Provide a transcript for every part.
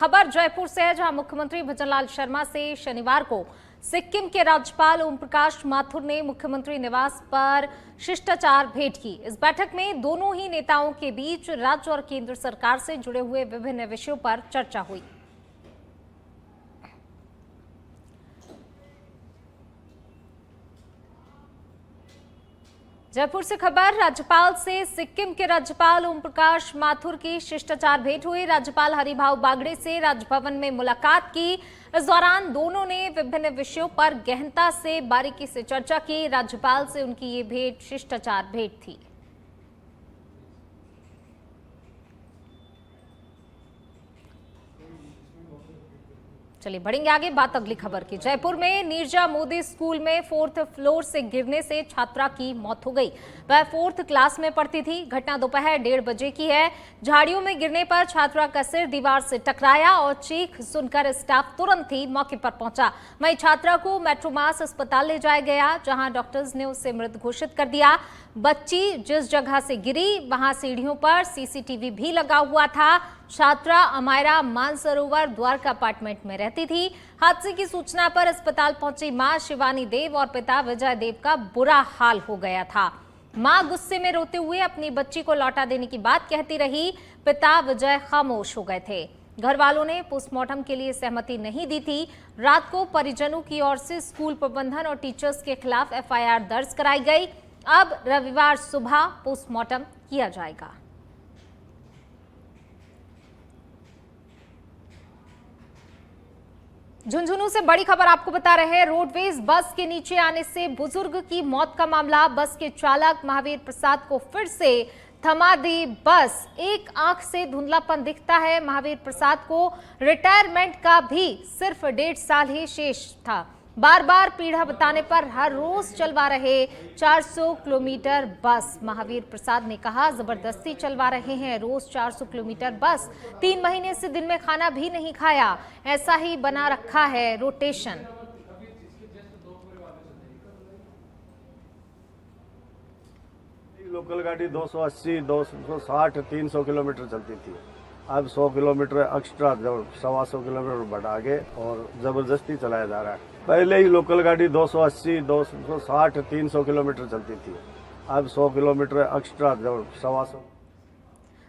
खबर जयपुर से है, जहां मुख्यमंत्री भजनलाल शर्मा से शनिवार को सिक्किम के राज्यपाल ओम प्रकाश माथुर ने मुख्यमंत्री निवास पर शिष्टाचार भेंट की। इस बैठक में दोनों ही नेताओं के बीच राज्य और केंद्र सरकार से जुड़े हुए विभिन्न विषयों पर चर्चा हुई। जयपुर से खबर, राज्यपाल से सिक्किम के राज्यपाल ओम प्रकाश माथुर की शिष्टाचार भेंट हुई। राज्यपाल हरिभाऊ बागड़े से राजभवन में मुलाकात की। इस दौरान दोनों ने विभिन्न विषयों पर गहनता से बारीकी से चर्चा की। राज्यपाल से उनकी ये भेंट शिष्टाचार भेंट थी। चलिए बढ़ेंगे आगे, बात अगली खबर की। जयपुर में नीरजा मोदी स्कूल में 4th फ्लोर से गिरने से छात्रा की मौत हो गई। वह 4th क्लास में पढ़ती थी। घटना दोपहर 1:30 बजे की है। झाड़ियों में गिरने पर छात्रा का सिर दीवार से टकराया और चीख सुनकर स्टाफ तुरंत ही मौके पर पहुंचा। वहीं छात्रा को मेट्रोमास अस्पताल ले जाया गया, जहां डॉक्टर्स ने उसे मृत घोषित कर दिया। बच्ची जिस जगह से गिरी वहां सीढ़ियों पर सीसीटीवी भी लगा हुआ था। छात्रा अमायरा मानसरोवर द्वारका अपार्टमेंट में रहती थी। हादसे की सूचना पर अस्पताल पहुंची मां शिवानी देव और पिता विजय देव का बुरा हाल हो गया था। मां गुस्से में रोते हुए अपनी बच्ची को लौटा देने की बात कहती रही। पिता विजय खामोश हो गए थे। घर वालों ने पोस्टमार्टम के लिए सहमति नहीं दी थी। रात को परिजनों की ओर से स्कूल प्रबंधन और टीचर्स के खिलाफ FIR दर्ज कराई गई। अब रविवार सुबह पोस्टमार्टम किया जाएगा। झुंझुनू से बड़ी खबर आपको बता रहे हैं। रोडवेज बस के नीचे आने से बुजुर्ग की मौत का मामला। बस के चालक महावीर प्रसाद को फिर से थमा दी बस। एक आंख से धुंधलापन दिखता है। महावीर प्रसाद को रिटायरमेंट का भी सिर्फ 1.5 साल ही शेष था। बार बार पीड़ा बताने पर हर रोज चलवा रहे 400 किलोमीटर बस। महावीर प्रसाद ने कहा, जबरदस्ती चलवा रहे हैं रोज 400 किलोमीटर बस। 3 महीने से दिन में खाना भी नहीं खाया। ऐसा ही बना रखा है रोटेशन। लोकल गाड़ी 280, 260, 300 किलोमीटर चलती थी। अब 100 किलोमीटर एक्स्ट्रा, जब 125 किलोमीटर बढ़ा के और जबरदस्ती चलाया जा रहा है। पहले ही लोकल गाड़ी 280, 260, 300 किलोमीटर चलती थी। अब 100 किलोमीटर एक्स्ट्रा, जब 125।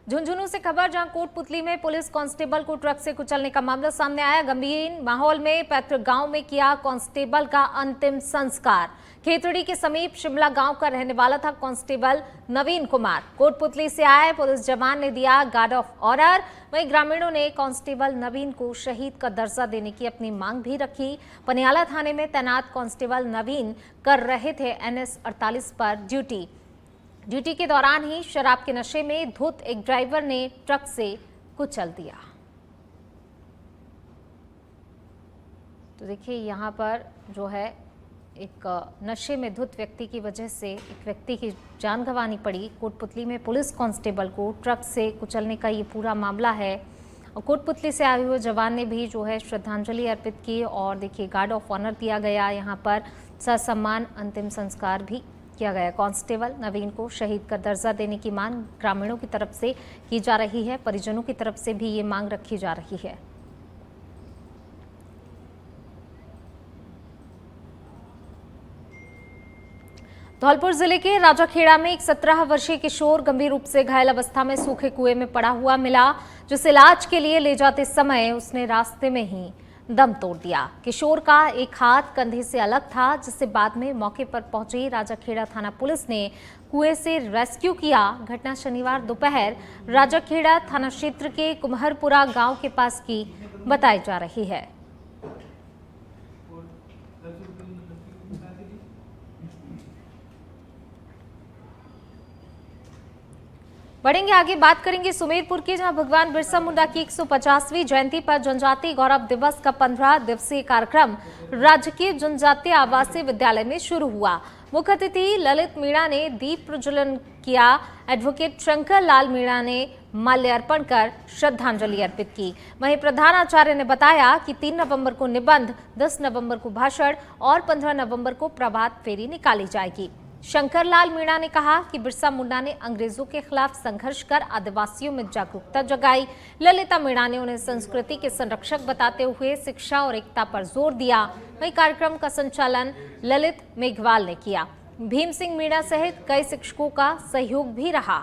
झुंझुनू से खबर, जहां कोटपुतली में पुलिस कांस्टेबल को ट्रक से कुचलने का मामला सामने आया। गंभीर माहौल में पैतृक गांव में किया कांस्टेबल का अंतिम संस्कार। खेतड़ी के समीप शिमला गांव का रहने वाला था कांस्टेबल नवीन कुमार। कोटपुतली से आए पुलिस जवान ने दिया गार्ड ऑफ ऑनर। वहीं ग्रामीणों ने कांस्टेबल नवीन को शहीद का दर्जा देने की अपनी मांग भी रखी। पनियाला थाने में तैनात कांस्टेबल नवीन कर रहे थे NS 48 पर ड्यूटी के दौरान ही शराब के नशे में धुत एक ड्राइवर ने ट्रक से कुचल दिया। तो देखिए यहाँ पर जो है एक नशे में धुत व्यक्ति की वजह से एक व्यक्ति की जान गंवानी पड़ी। कोटपुतली में पुलिस कांस्टेबल को ट्रक से कुचलने का ये पूरा मामला है। और कोटपुतली से आए हुए जवान ने भी जो है श्रद्धांजलि अर्पित की और देखिए गार्ड ऑफ ऑनर दिया गया। यहाँ पर ससम्मान अंतिम संस्कार भी किया गया। कांस्टेबल नवीन को शहीद का दर्जा देने की मांग ग्रामीणों की तरफ से की जा रही है। परिजनों की तरफ से भी ये मांग रखी जा रही है। धौलपुर जिले के राजाखेड़ा में एक 17 वर्षीय किशोर गंभीर रूप से घायल अवस्था में सूखे कुएं में पड़ा हुआ मिला, जिसे इलाज के लिए ले जाते समय उसने रास्ते में ही दम तोड़ दिया। किशोर का एक हाथ कंधे से अलग था, जिससे बाद में मौके पर पहुंची राजाखेड़ा थाना पुलिस ने कुएं से रेस्क्यू किया। घटना शनिवार दोपहर राजाखेड़ा थाना क्षेत्र के कुम्हरपुरा गांव के पास की बताई जा रही है। बढ़ेंगे आगे, बात करेंगे सुमेरपुर की, जहां भगवान बिरसा मुंडा की 150वीं जयंती पर जनजातीय गौरव दिवस का 15 दिवसीय कार्यक्रम राजकीय जनजातीय आवासीय विद्यालय में शुरू हुआ। मुख्य अतिथि ललित मीणा ने दीप प्रज्वलन किया। एडवोकेट शंकर लाल मीणा ने माल्यार्पण कर श्रद्धांजलि अर्पित की। वहीं प्रधानाचार्य ने बताया कि 3 नवंबर को निबंध, 10 नवंबर को भाषण और 15 नवंबर को प्रभात फेरी निकाली जाएगी। शंकरलाल मीणा ने कहा कि बिरसा मुंडा ने अंग्रेजों के खिलाफ संघर्ष कर आदिवासियों में जागरूकता जगाई। ललिता मीणा ने उन्हें संस्कृति के संरक्षक बताते हुए शिक्षा और एकता पर जोर दिया। वहीं कार्यक्रम का संचालन ललित मेघवाल ने किया। भीम सिंह मीणा सहित कई शिक्षकों का सहयोग भी रहा।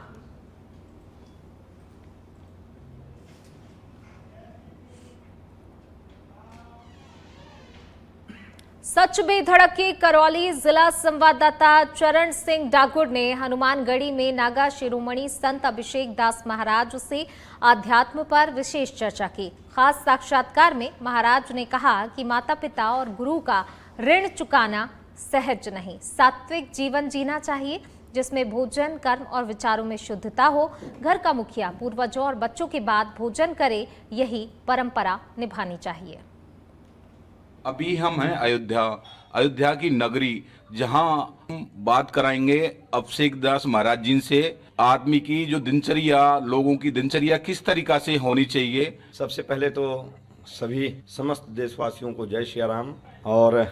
सच बेधड़क के करौली जिला संवाददाता चरण सिंह डाकुर ने हनुमानगढ़ी में नागा शिरोमणि संत अभिषेक दास महाराज से आध्यात्म पर विशेष चर्चा की। खास साक्षात्कार में महाराज ने कहा कि माता पिता और गुरु का ऋण चुकाना सहज नहीं, सात्विक जीवन जीना चाहिए जिसमें भोजन, कर्म और विचारों में शुद्धता हो। घर का मुखिया पूर्वजों और बच्चों के बाद भोजन करे, यही परंपरा निभानी चाहिए। अभी हम हैं अयोध्या की नगरी, जहां हम बात कराएंगे अभिषेक दास महाराज जी से। आदमी की जो दिनचर्या, लोगों की दिनचर्या किस तरीका से होनी चाहिए। सबसे पहले तो सभी समस्त देशवासियों को जय श्री राम। और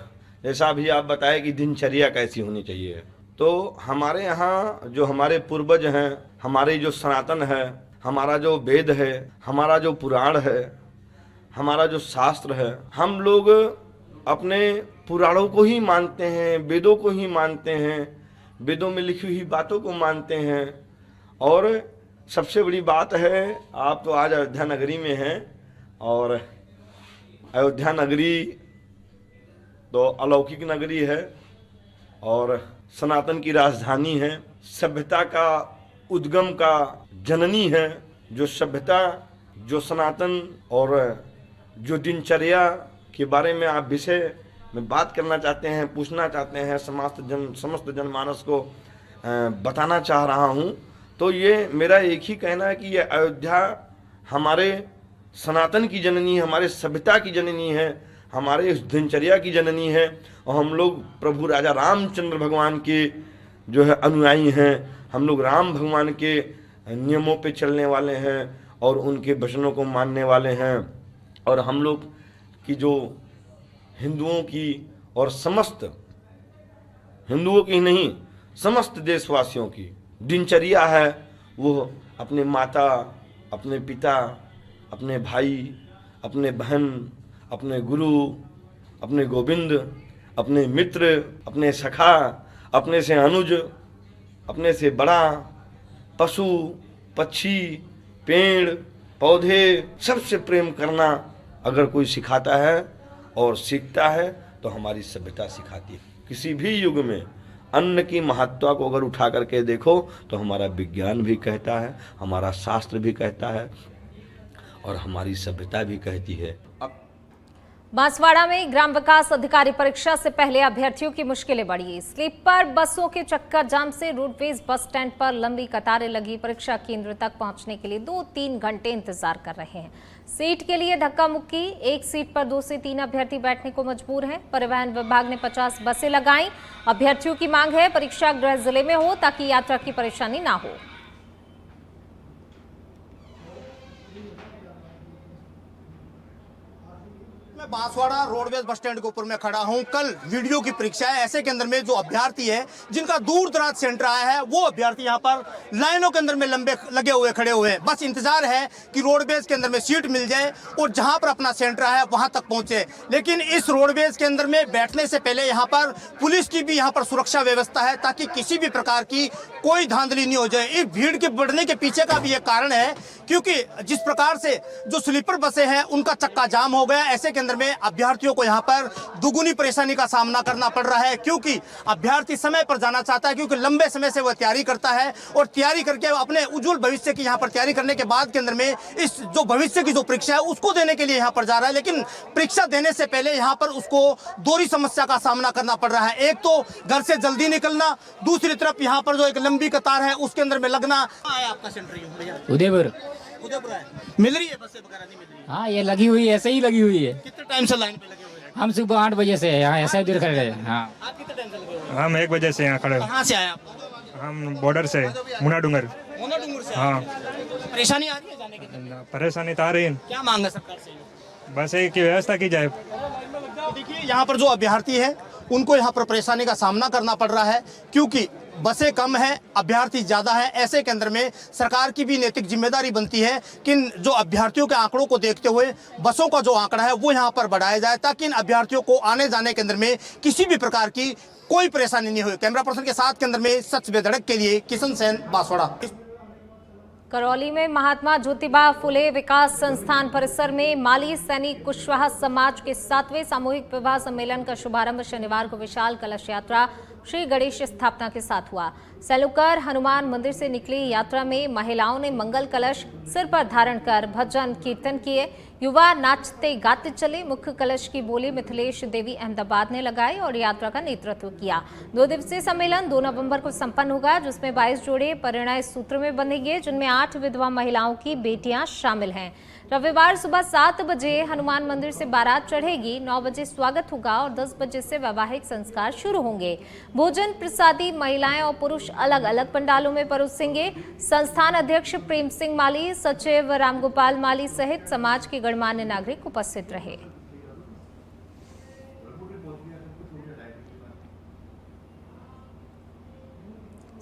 जैसा भी आप बताएं कि दिनचर्या कैसी होनी चाहिए, तो हमारे यहाँ जो हमारे पूर्वज हैं, हमारे जो सनातन है, हमारा जो वेद है, हमारा जो पुराण है, हमारा जो शास्त्र है, हम लोग अपने पुराणों को ही मानते हैं, वेदों को ही मानते हैं, वेदों में लिखी हुई बातों को मानते हैं। और सबसे बड़ी बात है, आप तो आज अयोध्या नगरी में हैं, और अयोध्या नगरी तो अलौकिक नगरी है और सनातन की राजधानी है, सभ्यता का उद्गम का जननी है। जो सभ्यता, जो सनातन और जो दिनचर्या के बारे में आप विषय में बात करना चाहते हैं, पूछना चाहते हैं, समस्त जनमानस को बताना चाह रहा हूं, तो ये मेरा एक ही कहना है कि ये अयोध्या हमारे सनातन की जननी, हमारे सभ्यता की जननी है, हमारे इस दिनचर्या की जननी है। और हम लोग प्रभु राजा रामचंद्र भगवान के जो है अनुयायी हैं। हम लोग राम भगवान के नियमों पे चलने वाले हैं और उनके वचनों को मानने वाले हैं। और हम लोग की जो हिंदुओं की और समस्त हिंदुओं की नहीं, समस्त देशवासियों की दिनचर्या है, वो अपने माता, अपने पिता, अपने भाई, अपने बहन, अपने गुरु, अपने गोविंद, अपने मित्र, अपने सखा, अपने से अनुज, अपने से बड़ा, पशु पक्षी, पेड़ पौधे, सबसे प्रेम करना अगर कोई सिखाता है और सीखता है तो हमारी सभ्यता सिखाती है। किसी भी युग में अन्न की महत्ता को अगर उठा करके देखो तो हमारा विज्ञान भी कहता है, हमारा शास्त्र भी कहता है और हमारी सभ्यता भी कहती है। बांसवाड़ा में ग्राम विकास अधिकारी परीक्षा से पहले अभ्यर्थियों की मुश्किलें बढ़ी। स्लीपर बसों के चक्कर जाम से रोडवेज बस स्टैंड पर लंबी कतारें लगी। परीक्षा केंद्र तक पहुंचने के लिए 2-3 घंटे इंतजार कर रहे हैं। सीट के लिए धक्का मुक्की, एक सीट पर 2 से 3 अभ्यर्थी बैठने को मजबूर हैं। परिवहन विभाग ने 50 बसें लगाई। अभ्यर्थियों की मांग है परीक्षा गृह जिले में हो ताकि यात्रा की परेशानी ना हो। मैं बांसवाड़ा रोडवेज बस स्टैंड के ऊपर में खड़ा हूं। कल वीडियो की परीक्षा है। ऐसे के अंदर में जो अभ्यर्थी है जिनका दूर दराज सेंटर आया है, वो अभ्यर्थी यहां पर लाइनों के अंदर में लंबे लगे हुए खड़े हुए हैं। बस इंतजार है कि रोडवेज के अंदर में सीट मिल जाए और जहां पर अपना सेंटर है वहां तक पहुंचे। लेकिन इस रोडवेज के अंदर में बैठने से पहले यहां पर पुलिस की भी यहां पर सुरक्षा व्यवस्था है ताकि किसी भी प्रकार की कोई धांधली नहीं हो जाए। इस भीड़ के बढ़ने के पीछे का भी एक कारण है, क्योंकि जिस प्रकार से जो स्लीपर बसें हैं उनका चक्का जाम हो गया। ऐसे के अंदर में अभ्यर्थियों को यहां पर दुगुनी परेशानी का सामना करना पड़ रहा है, क्योंकि अभ्यर्थी समय पर जाना चाहता है, क्योंकि लंबे समय से वह तैयारी करता है और तैयारी करके अपने उज्जवल भविष्य की यहां पर तैयारी करने के बाद के अंदर में इस जो भविष्य की जो परीक्षा है उसको देने के लिए यहां पर जा रहा है। लेकिन परीक्षा देने से पहले यहां पर उसको दोहरी समस्या का सामना करना पड़ रहा है। एक तो घर से जल्दी निकलना, दूसरी तरफ यहां पर जो एक लंबी कतार है उसके अंदर में लगना। आपका सेंटर उदयपुर है, मिल रही है बसें वगैरह नहीं मिल रही है? हाँ, ये लगी हुई है, ऐसे ही लगी हुई है। कितने टाइम से लाइन पे लगे हुए हैं? हम सुबह 8 बजे से यहाँ ऐसा देर खड़े रहे। हाँ, आप कितने टाइम से लगे हुए हैं? हम 1 बजे से यहाँ खड़े। कहाँ से आए आप? हम बॉर्डर से, मुना डूंगर। मुना डूंगर से? हाँ। परेशानी आ रही है जाने के? परेशानी तो आ रही है। क्या मांग है सरकार से? बस एक की व्यवस्था की जाए। देखिए यहाँ पर जो अभ्यर्थी है उनको यहाँ पर परेशानी का सामना करना पड़ रहा है, क्योंकि बसें कम हैं, अभ्यर्थी ज़्यादा हैं। ऐसे केंद्र में सरकार की भी नैतिक जिम्मेदारी बनती है कि जो अभ्यर्थियों के आंकड़ों को देखते हुए बसों का जो आंकड़ा है वो यहाँ पर बढ़ाया जाए, ताकि इन अभ्यर्थियों को आने जाने केंद्र में किसी भी प्रकार की कोई परेशानी नहीं हो। कैमरा पर्सन के साथ केंद्र में सच बेधड़क के लिए किशन सेन, बांसवाड़ा। करौली में महात्मा ज्योतिबा फुले विकास संस्थान परिसर में माली सैनिक कुशवाहा समाज के 7वें सामूहिक विवाह सम्मेलन का शुभारंभ शनिवार को विशाल कलश यात्रा श्री गणेश स्थापना के साथ हुआ। सैलुकर हनुमान मंदिर से निकली यात्रा में महिलाओं ने मंगल कलश सिर पर धारण कर भजन कीर्तन किए। युवा नाचते गाते चले। मुख्य कलश की बोली मिथिलेश देवी अहमदाबाद ने लगाई और यात्रा का नेतृत्व किया। 2 दिवसीय सम्मेलन 2 नवंबर को संपन्न होगा, जिसमें 22 जोड़े परिणय सूत्र में बंधेंगे, जिनमें 8 विधवा महिलाओं की बेटियां शामिल हैं। रविवार सुबह 7 बजे हनुमान मंदिर से बारात चढ़ेगी, 9 बजे स्वागत होगा और 10 बजे से वैवाहिक संस्कार शुरू होंगे। भोजन प्रसादी महिलाएं और पुरुष अलग अलग पंडालों में परोसेंगे। संस्थान अध्यक्ष प्रेम सिंह माली, सचिव रामगोपाल माली सहित समाज के गणमान्य नागरिक उपस्थित रहे।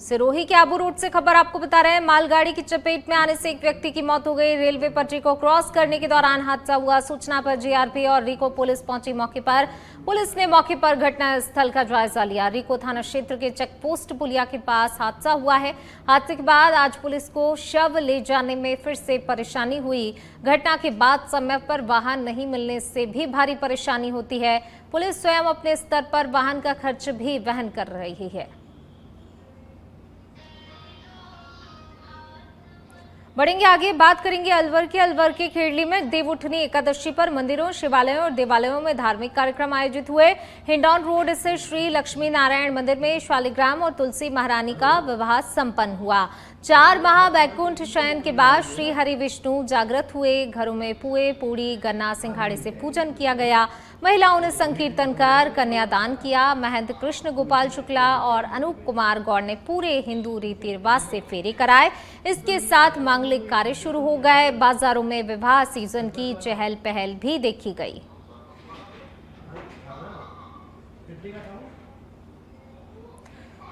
सिरोही के आबू रोड से खबर आपको बता रहे हैं। मालगाड़ी की चपेट में आने से एक व्यक्ति की मौत हो गई। रेलवे पटरी को क्रॉस करने के दौरान हादसा हुआ। सूचना पर जीआरपी और रिको पुलिस पहुंची मौके पर। पुलिस ने मौके पर घटना स्थल का जायजा लिया। रिको थाना क्षेत्र के चेक पोस्ट पुलिया के पास हादसा हुआ है। हादसे के बाद आज पुलिस को शव ले जाने में फिर से परेशानी हुई। घटना के बाद समय पर वाहन नहीं मिलने से भी भारी परेशानी होती है। पुलिस स्वयं अपने स्तर पर वाहन का खर्च भी वहन कर रही है। बढ़ेंगे आगे, बात करेंगे अलवर के खेड़ली में देवउठनी एकादशी पर मंदिरों, शिवालयों और देवालयों में धार्मिक कार्यक्रम आयोजित हुए। हिंडौन रोड स्थित श्री लक्ष्मी नारायण मंदिर में शालिग्राम और तुलसी महारानी का विवाह संपन्न हुआ। 4 माह वैकुंठ शयन के बाद श्री हरि विष्णु जागृत हुए। घरों में पुए, पूड़ी, गन्ना, सिंघाड़े से पूजन किया गया। महिलाओं ने संकीर्तन कर कन्यादान किया। महंत कृष्ण गोपाल शुक्ला और अनूप कुमार गौड़ ने पूरे हिंदू रीति रिवाज से फेरे कराए। इसके साथ मांगलिक कार्य शुरू हो गए। बाजारों में विवाह सीजन की चहल पहल भी देखी गई।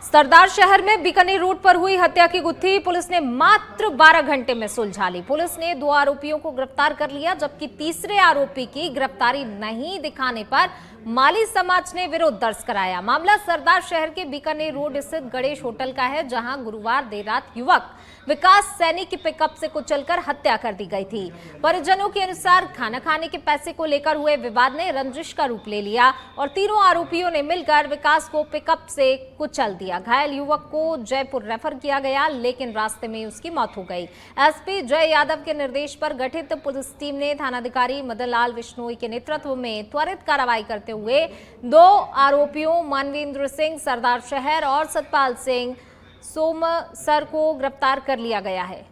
सरदार शहर में बीकानेर रोड पर हुई हत्या की गुत्थी पुलिस ने मात्र 12 घंटे में सुलझा ली। पुलिस ने 2 आरोपियों को गिरफ्तार कर लिया, जबकि तीसरे आरोपी की गिरफ्तारी नहीं दिखाने पर माली समाज ने विरोध दर्ज कराया। मामला सरदार शहर के बीकानेर रोड स्थित गणेश होटल का है, जहां गुरुवार देर रात युवक विकास सैनी की पिकअप से कुचलकर हत्या कर दी गई थी। परिजनों के अनुसार खाना खाने के पैसे को लेकर हुए विवाद ने रंजिश का रूप ले लिया और तीनों आरोपियों ने मिलकर विकास को पिकअप से कुचल दिया। घायल युवक को जयपुर रेफर किया गया, लेकिन रास्ते में उसकी मौत हो गई। एसपी जय यादव के निर्देश पर गठित पुलिस टीम ने थानाधिकारी मदन लाल बिश्नोई के नेतृत्व में त्वरित कार्रवाई करते हुए 2 आरोपियों मानवेंद्र सिंह सरदार शहर और सतपाल सिंह सोमसर को गिरफ्तार कर लिया गया है।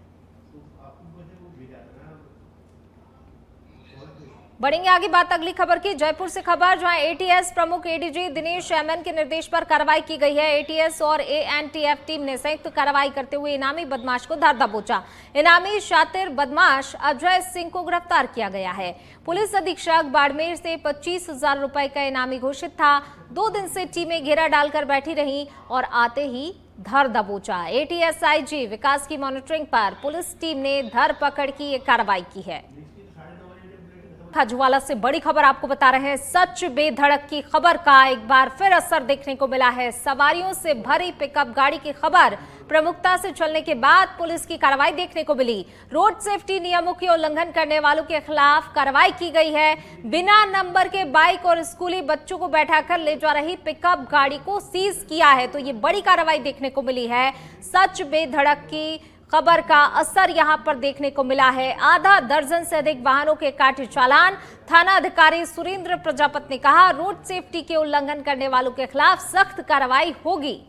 बढ़ेंगे आगे, बात अगली खबर की। जयपुर से खबर, जहां एटीएस प्रमुख एडीजी दिनेश एमएन के निर्देश पर कार्रवाई की गई है। एटीएस और एएनटीएफ टीम ने संयुक्त कार्रवाई करते हुए इनामी बदमाश को धर दबोचा। इनामी शातिर बदमाश अजय सिंह को गिरफ्तार किया गया है। पुलिस अधीक्षक बाड़मेर से 25,000 रुपए का इनामी घोषित था। 2 दिन से टीमें घेरा डालकर बैठी रहीं और आते ही धर दबोचा। एटीएस आईजी विकास की मॉनिटरिंग पर पुलिस टीम ने धरपकड़ की कार्रवाई की है। खजुवाला से बड़ी खबर आपको बता रहे हैं। सच बेधड़क की खबर का एक बार फिर असर देखने को मिला है। सवारियों से भरी पिकअप गाड़ी की खबर प्रमुखता से चलने के बाद पुलिस की कार्रवाई देखने को मिली। रोड सेफ्टी नियमों की उल्लंघन करने वालों के खिलाफ कार्रवाई की गई है। बिना नंबर के बाइक और स्कूली बच्चों को बैठाकर ले जा रही पिकअप गाड़ी को सीज किया है। तो ये बड़ी कार्रवाई देखने को मिली है। सच बेधड़क की खबर का असर यहां पर देखने को मिला है। आधा दर्जन से अधिक वाहनों के काटे चालान। थाना अधिकारी सुरेंद्र प्रजापत ने कहा, रोड सेफ्टी के उल्लंघन करने वालों के खिलाफ सख्त कार्रवाई होगी।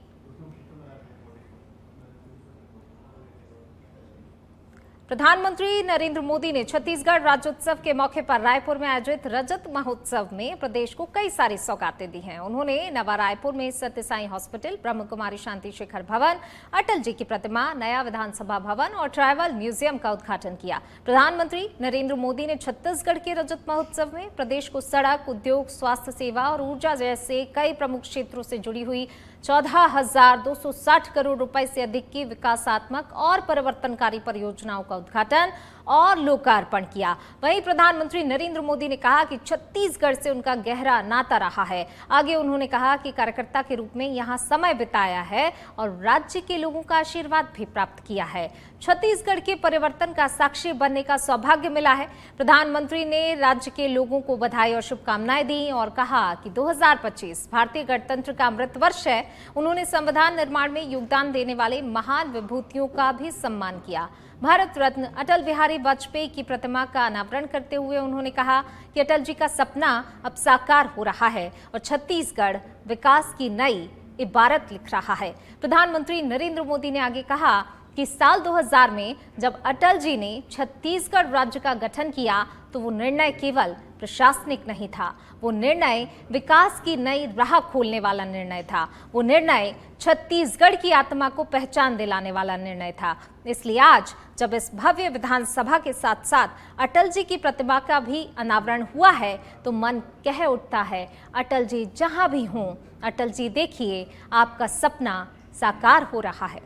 प्रधानमंत्री नरेंद्र मोदी ने छत्तीसगढ़ राज्योत्सव के मौके पर रायपुर में आयोजित रजत महोत्सव में प्रदेश को कई सारी सौगातें दी हैं। उन्होंने नवा रायपुर में सत्य साई हॉस्पिटल, ब्रह्म कुमारी शांति शेखर भवन, अटल जी की प्रतिमा, नया विधानसभा भवन और ट्राइबल म्यूजियम का उद्घाटन किया। प्रधानमंत्री नरेंद्र मोदी ने छत्तीसगढ़ के रजत महोत्सव में प्रदेश को सड़क, उद्योग, स्वास्थ्य सेवा और ऊर्जा जैसे कई प्रमुख क्षेत्रों से जुड़ी हुई 14,260 करोड़ रुपए से अधिक की विकासात्मक और परिवर्तनकारी परियोजनाओं का उद्घाटन और लोकार्पण किया। वहीं प्रधानमंत्री नरेंद्र मोदी ने कहा कि छत्तीसगढ़ से उनका गहरा नाता रहा है। आगे उन्होंने कहा कि कार्यकर्ता के रूप में यहां समय बिताया है और राज्य के लोगों का आशीर्वाद भी प्राप्त किया है। छत्तीसगढ़ के परिवर्तन का साक्षी बनने का सौभाग्य मिला है। प्रधानमंत्री ने राज्य के लोगों को बधाई और शुभकामनाएं दी और कहा कि 2025 भारतीय गणतंत्र का अमृत वर्ष है। उन्होंने संविधान निर्माण में योगदान देने वाले महान विभूतियों का भी सम्मान किया। भारत रत्न अटल बिहारी वाजपेयी की प्रतिमा का अनावरण करते हुए उन्होंने कहा कि अटल जी का सपना अब साकार हो रहा है और छत्तीसगढ़ विकास की नई इबारत लिख रहा है। प्रधानमंत्री नरेंद्र मोदी ने आगे कहा कि साल 2000 में जब अटल जी ने छत्तीसगढ़ राज्य का गठन किया तो वो निर्णय केवल प्रशासनिक नहीं था, वो निर्णय विकास की नई राह खोलने वाला निर्णय था। वो निर्णय छत्तीसगढ़ की आत्मा को पहचान दिलाने वाला निर्णय था। इसलिए आज जब इस भव्य विधानसभा के साथ साथ अटल जी की प्रतिमा का भी अनावरण हुआ है तो मन कह उठता है, अटल जी जहां भी हों, अटल जी देखिए आपका सपना साकार हो रहा है।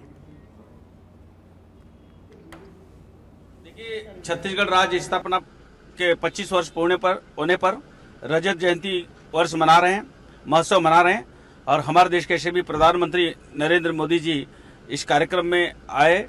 देखिए, छत्तीसगढ़ राज्य स्थापना के 25 वर्ष होने पर रजत जयंती वर्ष मना रहे हैं, महोत्सव मना रहे हैं और हमारे देश के भी प्रधानमंत्री नरेंद्र मोदी जी इस कार्यक्रम में आए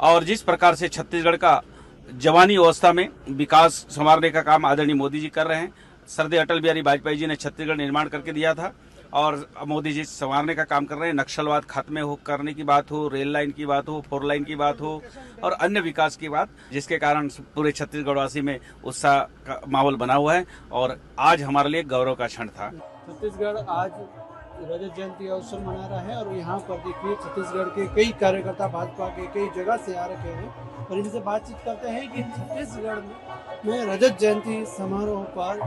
और जिस प्रकार से छत्तीसगढ़ का जवानी अवस्था में विकास संवारने का काम आदरणीय मोदी जी कर रहे हैं। श्रद्धेय अटल बिहारी वाजपेयी जी ने छत्तीसगढ़ निर्माण करके दिया था और मोदी जी संवारने का काम कर रहे हैं। नक्सलवाद खात्मे करने की बात हो, रेल लाइन की बात हो, 4 लाइन की बात हो और अन्य विकास की बात, जिसके कारण पूरे छत्तीसगढ़वासी में उत्साह का माहौल बना हुआ है और आज हमारे लिए गौरव का क्षण था। छत्तीसगढ़ आज रजत जयंती अवसर मना रहा है और यहाँ पर देखिए छत्तीसगढ़ के कई कार्यकर्ता भाजपा के कई जगह से आ रखे हैं और इनसे बातचीत करते हैं कि छत्तीसगढ़ में रजत जयंती समारोह पर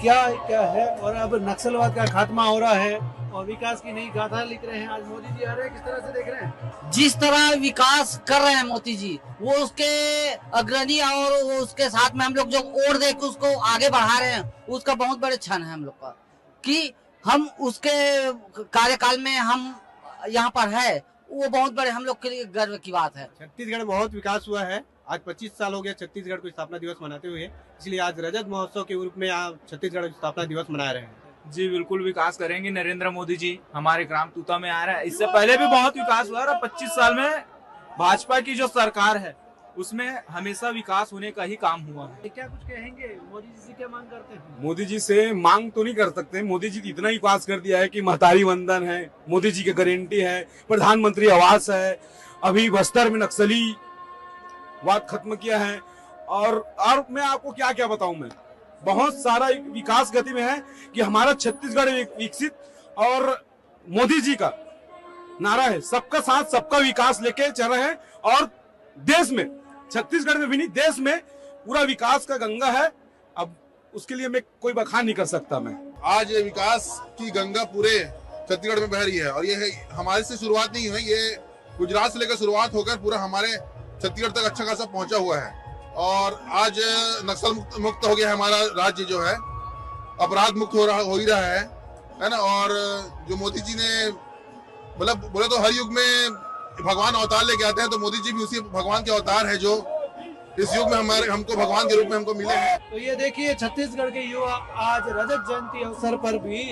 क्या क्या है और अब नक्सलवाद का खात्मा हो रहा है और विकास की नई गाथा लिख रहे हैं। आज मोदी जी आ रहे हैं, किस तरह से देख रहे हैं? जिस तरह विकास कर रहे हैं मोदी जी, वो उसके अग्रणी और वो उसके साथ में हम लोग जो ओर देख उसको आगे बढ़ा रहे हैं, उसका बहुत बड़े क्षण है हम लोग का कि हम उसके कार्यकाल में हम यहाँ पर है, वो बहुत बड़े हम लोग के लिए गर्व की बात है। छत्तीसगढ़ में बहुत विकास हुआ है। आज 25 साल हो गया छत्तीसगढ़ को स्थापना दिवस मनाते हुए, इसलिए आज रजत महोत्सव के रूप में आप छत्तीसगढ़ स्थापना दिवस मना रहे हैं। जी बिल्कुल विकास करेंगे। नरेंद्र मोदी जी हमारे ग्राम तूता में आ रहा है, इससे पहले भी बहुत विकास हुआ और 25 साल में भाजपा की जो सरकार है उसमें हमेशा विकास होने का ही काम हुआ है। क्या कुछ कहेंगे? मोदी जी से क्या मांग करते हैं? मोदी जी से मांग तो नहीं कर सकते। मोदी जी इतना ही पास कर दिया है कि महतारी वंदन है, मोदी जी की गारंटी है, प्रधानमंत्री आवास है, अभी बस्तर में नक्सली वाद खत्म किया है और मैं आपको क्या क्या बताऊं। मैं बहुत सारा विकास गति में है कि हमारा छत्तीसगढ़ विकसित और मोदी जी का नारा है सबका साथ सबका विकास लेके चल रहे हैं और देश में, छत्तीसगढ़ में भी नहीं देश में पूरा विकास का गंगा है। अब उसके लिए मैं कोई बखान नहीं कर सकता। मैं आज ये विकास की गंगा पूरे छत्तीसगढ़ में बह रही है और ये हमारे से शुरुआत नहीं हुई, ये गुजरात से लेकर शुरुआत होकर पूरा हमारे छत्तीसगढ़ तक अच्छा खासा पहुंचा हुआ है और आज नक्सल मुक्त हो गया हमारा राज्य, जो है अपराध मुक्त हो ही रहा है ना। और जो मोदी जी ने मतलब बोले तो हर युग में भगवान अवतार लेके आते हैं, तो मोदी जी भी उसी भगवान के अवतार है जो इस युग में हमको भगवान के रूप में हमको मिले हैं। तो ये देखिए छत्तीसगढ़ के युवा आज रजत जयंती अवसर पर भी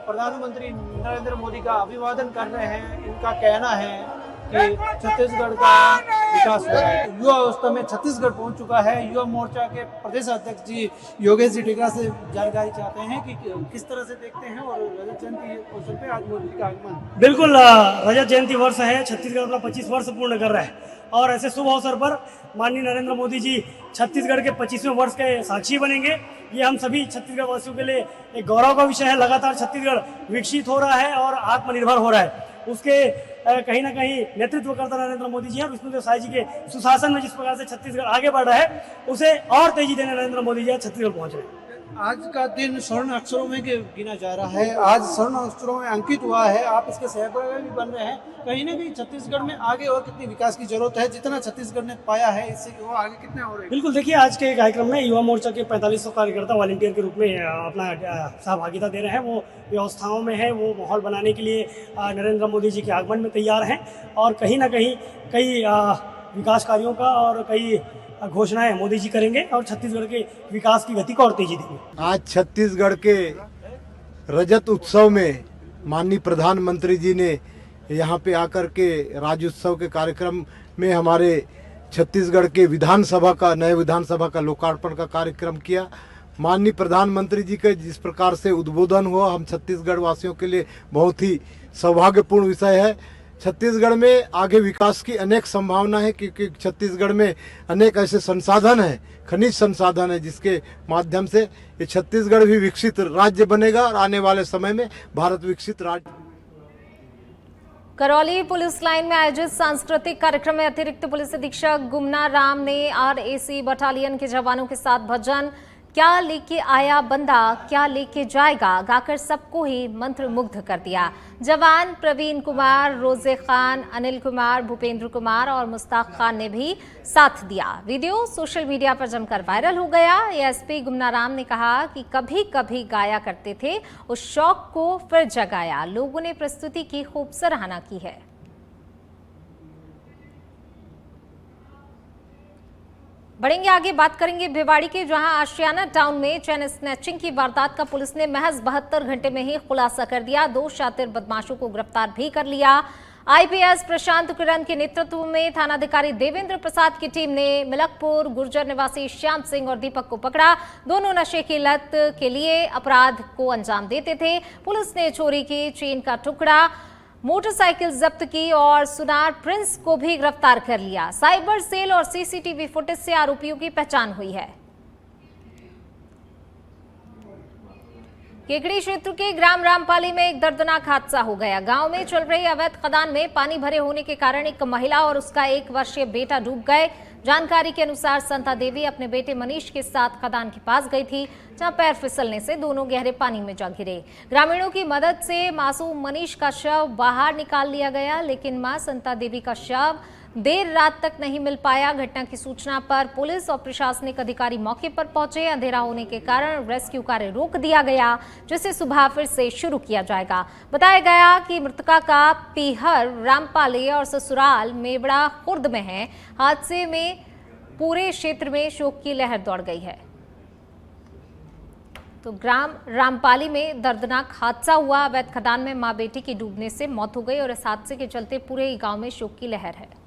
प्रधानमंत्री नरेंद्र मोदी का अभिवादन कर रहे हैं। इनका कहना है कि छत्तीसगढ़ का विकास हो रहा है। युवा अवस्था में छत्तीसगढ़ पहुंच चुका है। युवा मोर्चा के प्रदेश अध्यक्ष जी योगेश जी टिकरा से जानकारी चाहते हैं कि किस तरह से देखते हैं और रजत जयंती अवसर पे आज मोदी का आगमन। बिल्कुल, रजत जयंती वर्ष है, छत्तीसगढ़ अपना 25 वर्ष पूर्ण कर रहा है और ऐसे शुभ अवसर पर माननीय नरेंद्र मोदी जी छत्तीसगढ़ के 25वें वर्ष के साक्षी बनेंगे। ये हम सभी छत्तीसगढ़ वासियों के लिए एक गौरव का विषय है। लगातार छत्तीसगढ़ विकसित हो रहा है और आत्मनिर्भर हो रहा है। उसके कहीं ना कहीं नेतृत्व करता नरेंद्र मोदी जी है। विष्णुदेव साय जी के सुशासन में जिस प्रकार से छत्तीसगढ़ आगे बढ़ रहा है, उसे और तेजी देने नरेंद्र मोदी जी छत्तीसगढ़ पहुंच रहे हैं। आज का दिन स्वर्ण अक्षरों में गिना जा रहा है, आज स्वर्ण अक्षरों में अंकित हुआ है। आप इसके सहभागी भी बन रहे हैं। कहीं ना कहीं छत्तीसगढ़ में आगे और कितनी विकास की जरूरत है, जितना छत्तीसगढ़ ने पाया है इससे वो आगे कितना हो रहा है। बिल्कुल, देखिए आज के कार्यक्रम में युवा मोर्चा के 4500 कार्यकर्ता वॉलंटियर के रूप में अपना सहभागिता दे रहे हैं। वो व्यवस्थाओं में है, वो माहौल बनाने के लिए नरेंद्र मोदी जी के आगमन में तैयार हैं और कहीं ना कहीं कई विकास कार्यों का और कई घोषणाएं मोदी जी करेंगे और छत्तीसगढ़ के विकास की गति को और तेजी देंगे। आज छत्तीसगढ़ के रजत उत्सव में माननीय प्रधानमंत्री जी ने यहाँ पे आकर के राज्योत्सव के कार्यक्रम में हमारे छत्तीसगढ़ के नए विधानसभा का लोकार्पण का कार्यक्रम किया। माननीय प्रधानमंत्री जी के जिस प्रकार से उद्बोधन हुआ, हम छत्तीसगढ़ वासियों के लिए बहुत ही सौभाग्यपूर्ण विषय है। छत्तीसगढ़ में आगे विकास की अनेक संभावना है, क्योंकि छत्तीसगढ़ में अनेक ऐसे संसाधन हैं, खनिज संसाधन है, जिसके माध्यम से ये छत्तीसगढ़ भी विकसित राज्य बनेगा और आने वाले समय में भारत विकसित राज्य। करौली पुलिस लाइन में आयोजित सांस्कृतिक कार्यक्रम में अतिरिक्त पुलिस अधीक्षक गुमना राम ने RAC बटालियन के जवानों के साथ भजन क्या लेके आया बंदा क्या लेके जाएगा गाकर सबको ही मंत्रमुग्ध कर दिया। जवान प्रवीण कुमार, रोजे खान, अनिल कुमार, भूपेंद्र कुमार और मुस्ताक खान ने भी साथ दिया। वीडियो सोशल मीडिया पर जमकर वायरल हो गया। एसपी गुमना राम ने कहा कि कभी कभी गाया करते थे, उस शौक को फिर जगाया। लोगों ने प्रस्तुति की खूब सराहना की है। बढ़ेंगे आगे, बात करेंगे भिवाड़ी के, जहां आशियाना टाउन में चैन स्नैचिंग की वारदात का पुलिस ने महज 72 घंटे में ही खुलासा कर दिया। 2 शातिर बदमाशों को गिरफ्तार भी कर लिया। IPS प्रशांत किरण के नेतृत्व में थानाधिकारी देवेंद्र प्रसाद की टीम ने मिलकपुर गुर्जर निवासी श्याम सिंह और दीपक को पकड़ा। दोनों नशे की लत के लिए अपराध को अंजाम देते थे। पुलिस ने चोरी की चेन का टुकड़ा, मोटरसाइकिल जब्त की और सुनार प्रिंस को भी गिरफ्तार कर लिया। साइबर सेल और CCTV फुटेज से आरोपियों की पहचान हुई है। केकड़ी क्षेत्र के ग्राम रामपाली में एक दर्दनाक हादसा हो गया। गांव में चल रही अवैध खदान में पानी भरे होने के कारण एक महिला और उसका 1 वर्षीय बेटा डूब गए। जानकारी के अनुसार संता देवी अपने बेटे मनीष के साथ खदान के पास गई थी, जहां पैर फिसलने से दोनों गहरे पानी में जा गिरे। ग्रामीणों की मदद से मासूम मनीष का शव बाहर निकाल लिया गया, लेकिन मां संता देवी का शव देर रात तक नहीं मिल पाया। घटना की सूचना पर पुलिस और प्रशासनिक अधिकारी मौके पर पहुंचे। अंधेरा होने के कारण रेस्क्यू कार्य रोक दिया गया, जिसे सुबह फिर से शुरू किया जाएगा। बताया गया कि मृतका का पीहर रामपाली और ससुराल मेवड़ा खुर्द में है। हादसे में पूरे क्षेत्र में शोक की लहर दौड़ गई है। तो ग्राम रामपाली में दर्दनाक हादसा हुआ। अवैध खदान में मां बेटी की डूबने से मौत हो गई और इस हादसे के चलते पूरे गांव में शोक की लहर है।